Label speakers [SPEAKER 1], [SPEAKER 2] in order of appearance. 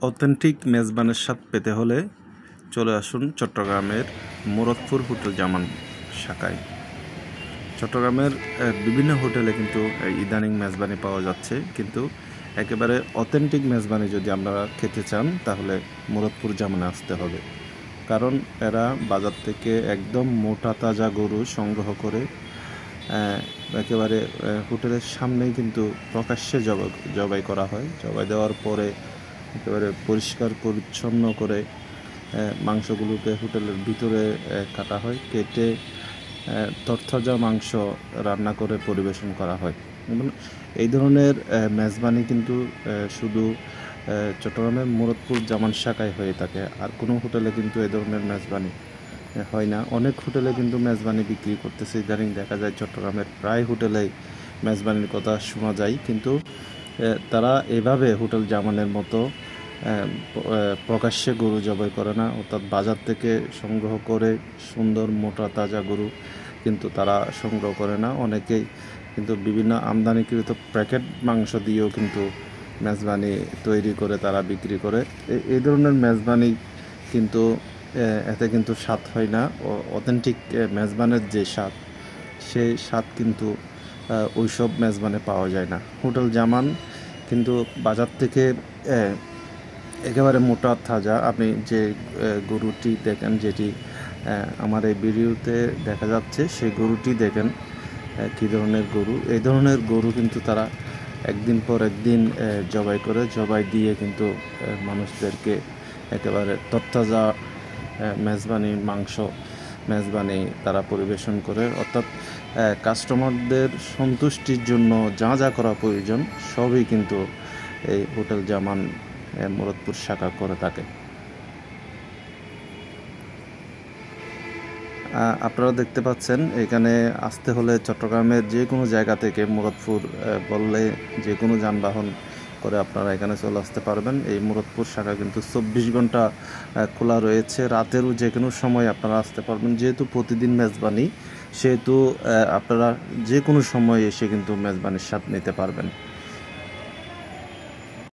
[SPEAKER 1] Authentic মেজবানের স্বাদ পেতে হলে চলে আসুন চট্টগ্রামের মুরাদপুর হোটেল জামান শাখায়। চট্টগ্রামের বিভিন্ন হোটেলে কিন্তু ইদানিং মেজবানি পাওয়া যাচ্ছে, কিন্তু একেবারে অথেন্টিক মেজবানি যদি আমরা খেতে চান তাহলে মুরাদপুর জামানে আসতে হবে। কারণ এরা বাজার থেকে একদম মোটা তাজা গরু সংগ্রহ করে একেবারে হোটেলের সামনেই কিন্তু প্রকাশ্যে জবাই করা হয়। জবাই দেওয়ার পরে একেবারে পরিষ্কার পরিচ্ছন্ন করে মাংসগুলোকে হোটেলের ভিতরে কাটা হয়, কেটে তরতাজা মাংস রান্না করে পরিবেশন করা হয়। এবং এই ধরনের মেজবানি কিন্তু শুধু চট্টগ্রামের মুরাদপুর জামান শাখায় হয়ে থাকে, আর কোনো হোটেলে কিন্তু এই ধরনের মেজবানি হয় না। অনেক হোটেলে কিন্তু মেজবানি বিক্রি করতেছে, ইদানিং দেখা যায় চট্টগ্রামের প্রায় হোটেলেই মেজবানির কথা শোনা যায়, কিন্তু তারা এভাবে হোটেল জামানের মতো প্রকাশ্যে গরু জবাই করে না, অর্থাৎ বাজার থেকে সংগ্রহ করে সুন্দর মোটা তাজা গরু কিন্তু তারা সংগ্রহ করে না। অনেকেই কিন্তু বিভিন্ন আমদানিকৃত প্যাকেট মাংস দিয়েও কিন্তু মেজবানি তৈরি করে তারা বিক্রি করে। এই ধরনের মেজবানি কিন্তু এতে কিন্তু স্বাদ হয় না। অথেন্টিক মেজবানের যে স্বাদ, সেই স্বাদ কিন্তু ওইসব মেজবানে পাওয়া যায় না। হোটেল জামান কিন্তু বাজার থেকে একেবারে মোটা তাজা, আপনি যে গরুটি দেখেন, যেটি আমার এই ভিডিওতে দেখা যাচ্ছে, সেই গরুটি দেখেন কী ধরনের গরু। এই ধরনের গরু কিন্তু তারা একদিন পর একদিন জবাই দিয়ে কিন্তু মানুষদেরকে একেবারে তরতাজা মেজবানি তারা পরিবেশন করে। অর্থাৎ কাস্টমারদের সন্তুষ্টির জন্য যা যা করা প্রয়োজন সবই কিন্তু এই হোটেল জামান মুরাদপুর শাখা করে থাকে। আপনারা দেখতে পাচ্ছেন, এখানে আসতে হলে চট্টগ্রামের যে কোনো জায়গা থেকে মুরাদপুর বললে যে কোনো যানবাহন করে আপনারা এখানে চলে আসতে পারবেন। এই মুরাদপুর শাখা কিন্তু 24 ঘন্টা খোলা রয়েছে, রাতেরও যে কোনো সময় আপনারা আসতে পারবেন। যেহেতু প্রতিদিন মেজবানি, সেহেতু আপনারা যে কোনো সময় এসে কিন্তু মেজবানির স্বাদ নিতে পারবেন।